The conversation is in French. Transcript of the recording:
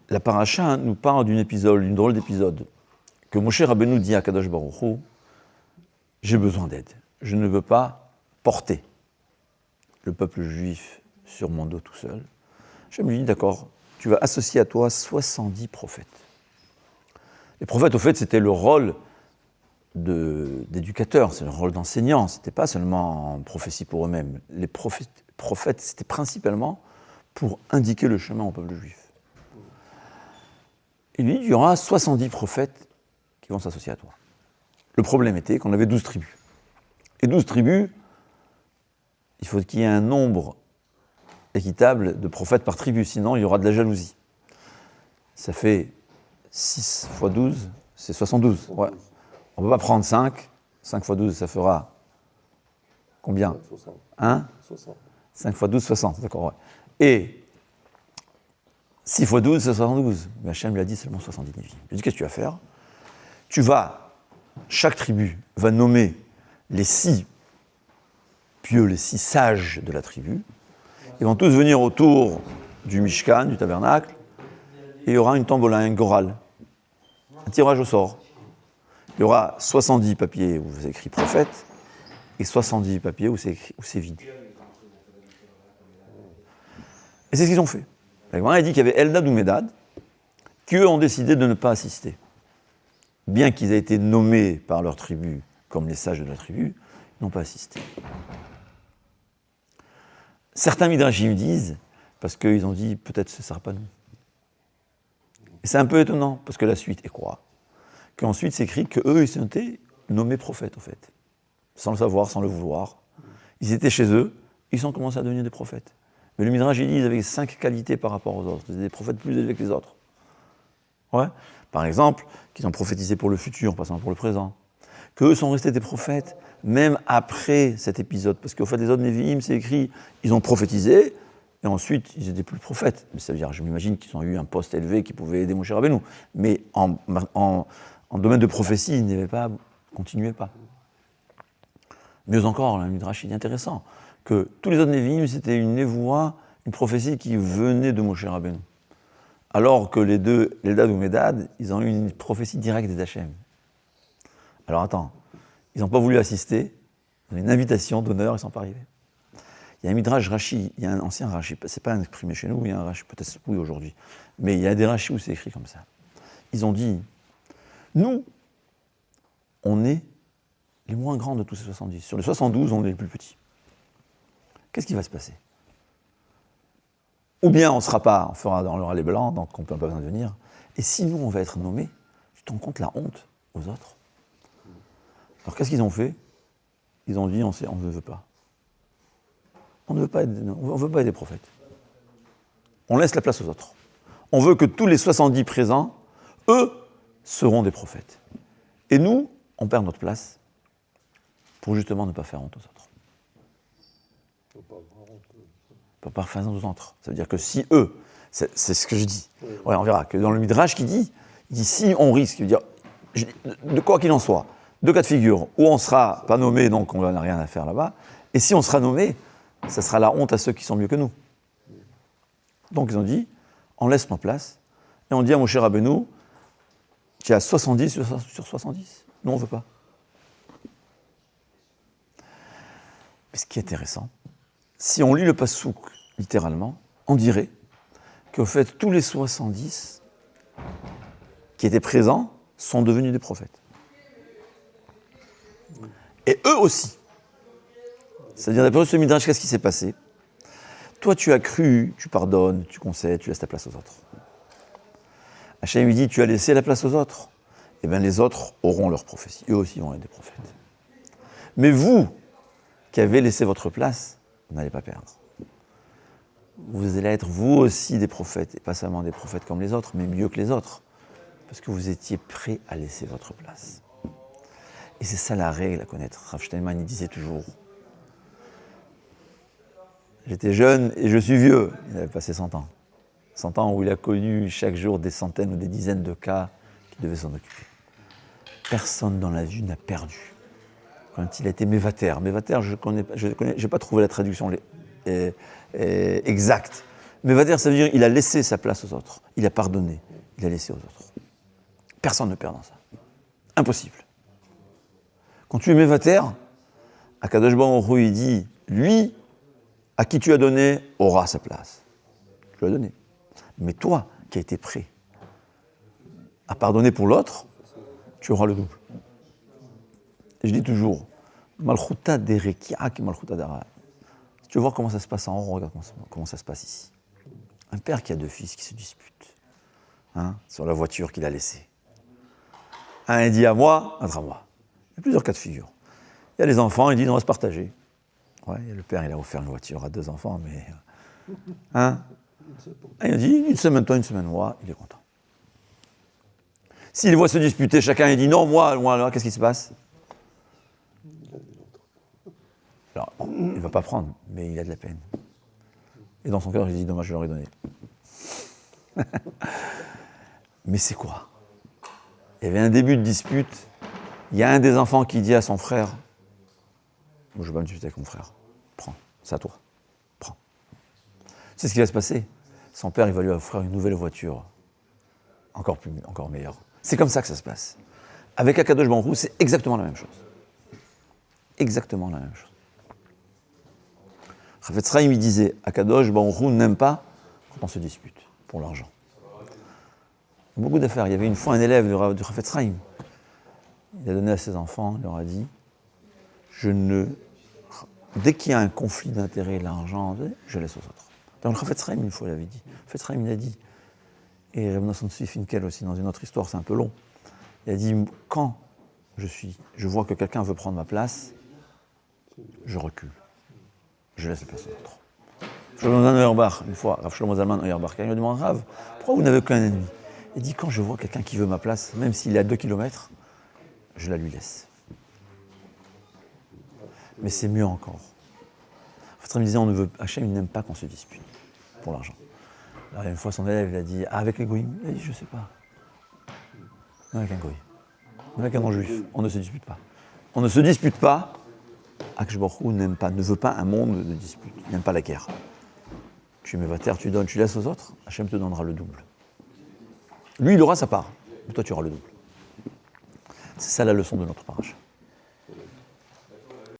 la paracha nous parle d'une drôle d'épisode, que Moshe Rabbeinu dit à Kadosh Baruch Hu, j'ai besoin d'aide, je ne veux pas porter le peuple juif sur mon dos tout seul. Je me dis, d'accord, tu vas associer à toi 70 prophètes. Les prophètes, au fait, c'était le rôle d'éducateurs, c'est le rôle d'enseignants, c'était pas seulement prophétie pour eux-mêmes. Les prophètes, c'était principalement pour indiquer le chemin au peuple juif. Il lui dit, il y aura 70 prophètes qui vont s'associer à toi. Le problème était qu'on avait 12 tribus. Et 12 tribus, il faut qu'il y ait un nombre équitable de prophètes par tribu, sinon il y aura de la jalousie. Ça fait 6 x 12, c'est 72. Ouais. On ne peut pas prendre 5. 5 x 12, ça fera combien ? 60. Hein ? 60. 5 x 12, 60, d'accord, ouais. Et 6 x 12, c'est 72. Mais Hachem lui a dit seulement 70 Névi'im. Il lui a dit, qu'est-ce que tu vas faire ? Chaque tribu va nommer les 6 pieux, les 6 sages de la tribu. Ils vont tous venir autour du Mishkan, du tabernacle, et il y aura une tombola, un goral, un tirage au sort. Il y aura 70 papiers où c'est écrit prophète, et 70 papiers où c'est vide. Et c'est ce qu'ils ont fait. Il dit qu'il y avait Eldad ou Medad, qui eux ont décidé de ne pas assister. Bien qu'ils aient été nommés par leur tribu comme les sages de la tribu, ils n'ont pas assisté. Certains midrashim disent, parce qu'ils ont dit peut-être ce ne sera pas nous. Et c'est un peu étonnant, parce que la suite est quoi ? Qu'ensuite c'est écrit qu'eux, ils étaient nommés prophètes, en fait. Sans le savoir, sans le vouloir. Ils étaient chez eux, ils ont commencé à devenir des prophètes. Mais le midrash, il dit qu'ils avaient 5 qualités par rapport aux autres. Ils étaient des prophètes plus élevés que les autres. Ouais. Par exemple, qu'ils ont prophétisé pour le futur, pas seulement pour le présent. Qu'eux sont restés des prophètes, même après cet épisode. Parce qu'au fait, les autres Névi'im, c'est écrit, ils ont prophétisé, et ensuite, ils n'étaient plus prophètes. Mais ça veut dire, je m'imagine qu'ils ont eu un poste élevé qui pouvait aider Moshe Rabbeinu. Mais en domaine de prophétie, ils ne continuaient pas. Mieux encore, le midrash est intéressant, que tous les autres Névi'im, c'était une névoie, une prophétie qui venait de Moshe Rabbeinu. Alors que les deux, Eldad ou Medad, ils ont eu une prophétie directe d'Hachem. Alors attends, ils n'ont pas voulu assister, ils ont une invitation d'honneur, ils ne sont pas arrivés. Il y a un midrash Rashi, il y a un ancien Rashi, c'est pas imprimé chez nous, il y a un Rashi, peut-être oui aujourd'hui, mais il y a des Rashi où c'est écrit comme ça. Ils ont dit, nous, on est les moins grands de tous ces 70. Sur les 72, on est les plus petits. Qu'est-ce qui va se passer ? Ou bien on fera dans le râle blanc, donc on ne peut pas besoin de venir. Et si nous, on va être nommés, tu te rends compte la honte aux autres ? Alors qu'est-ce qu'ils ont fait ? Ils ont dit, on ne veut pas. On ne veut pas être des prophètes. On laisse la place aux autres. On veut que tous les 70 présents, eux, seront des prophètes. Et nous, on perd notre place pour justement ne pas faire honte aux autres. Pas faire honte aux autres. Ça veut dire que si eux, c'est ce que je dis. Ouais, on verra que dans le Midrash il dit si on risque, il veut dire, de quoi qu'il en soit, 2 cas de figure, où on ne sera pas nommé, donc on n'a rien à faire là-bas, et si on sera nommé, ça sera la honte à ceux qui sont mieux que nous. Donc ils ont dit, on laisse nos places, et on dit à Moshe Rabbeinu, qui a 70 sur 70. Nous, on ne veut pas. Mais ce qui est intéressant, si on lit le passouk littéralement, on dirait qu'au fait, tous les 70 qui étaient présents sont devenus des prophètes. Et eux aussi. C'est-à-dire, d'après ce midrash, qu'est-ce qui s'est passé ? Toi, tu as cru, tu pardonnes, tu concèdes, tu laisses ta place aux autres. Hachem lui dit, tu as laissé la place aux autres. Eh bien, les autres auront leur prophétie. Eux aussi vont être des prophètes. Mais vous, qui avez laissé votre place, vous n'allez pas perdre. Vous allez être vous aussi des prophètes, et pas seulement des prophètes comme les autres, mais mieux que les autres. Parce que vous étiez prêts à laisser votre place. Et c'est ça la règle à connaître. Rav Steinman, il disait toujours, j'étais jeune et je suis vieux. Il avait passé 100 ans. 100 ans où il a connu chaque jour des centaines ou des dizaines de cas qui devaient s'en occuper. Personne dans la vie n'a perdu. Quand il a été mévater, je n'ai pas trouvé la traduction exacte, Mais Vater, ça veut dire qu'il a laissé sa place aux autres. Il a pardonné. Il a laissé aux autres. Personne ne perd dans ça. Impossible. Quand tu es Mevater, Akadosh Baruch Hu, il dit, lui, à qui tu as donné, aura sa place. Tu l'as donné. Mais toi, qui as été prêt à pardonner pour l'autre, tu auras le double. Et je dis toujours, Malchuta derekiak, Malchuta dara. Si tu veux voir comment ça se passe en haut, regarde comment ça se passe ici. Un père qui a 2 fils qui se disputent sur la voiture qu'il a laissée. Un il dit à moi, l'autre à moi. Il y a plusieurs cas de figure. Il y a les enfants, ils disent on va se partager. Ouais, le père, il a offert une voiture à 2 enfants, mais... il a dit une semaine toi, une semaine moi, il est content. S'il voit se disputer, chacun il dit non, moi, alors qu'est-ce qui se passe? Alors, il ne va pas prendre, mais il a de la peine. Et dans son cœur, il dit dommage, je leur ai donné. Mais c'est quoi? Il y avait un début de dispute. Il y a un des enfants qui dit à son frère, moi, je ne veux pas me disputer avec mon frère. Prends, c'est à toi. Prends. C'est ce qui va se passer. Son père, il va lui offrir une nouvelle voiture. Encore meilleure. C'est comme ça que ça se passe. Avec Akadosh Baruch Hu, c'est exactement la même chose. Exactement la même chose. Chafetz Chaim, il disait, Akadosh Baruch Hu n'aime pas quand on se dispute pour l'argent. Il y a beaucoup d'affaires. Il y avait une fois un élève du Chafetz Chaim. Il a donné à ses enfants, il leur a dit, dès qu'il y a un conflit d'intérêts, l'argent, je laisse aux autres. Dans le Chafetz Chaim, une fois, il avait dit. Chafetz Chaim, il a dit, et Reb Nosson Tzvi Finkel aussi, dans une autre histoire, c'est un peu long. Il a dit, quand je vois que quelqu'un veut prendre ma place, je recule. Je laisse la place aux autres. Shlomo Zalman Auerbach, une fois, Rav Shlomo Zalman Auerbach, il me demande, Rav, pourquoi vous n'avez aucun ennemi? Il dit, quand je vois quelqu'un qui veut ma place, même s'il est à 2 kilomètres, je la lui laisse. Mais c'est mieux encore. Il me disait, Hachem n'aime pas qu'on se dispute pour l'argent. Alors une fois, son élève, il a dit, avec les goïms? Il a dit, je ne sais pas. Avec un goïm. Avec un non-juif, on ne se dispute pas. On ne se dispute pas. Akadosh Baruch Hu ne veut pas un monde de dispute. Il n'aime pas la guerre. Tu mets Vater, tu donnes, tu laisses aux autres, Hachem te donnera le double. Lui, il aura sa part, mais toi, tu auras le double. C'est ça la leçon de notre paracha.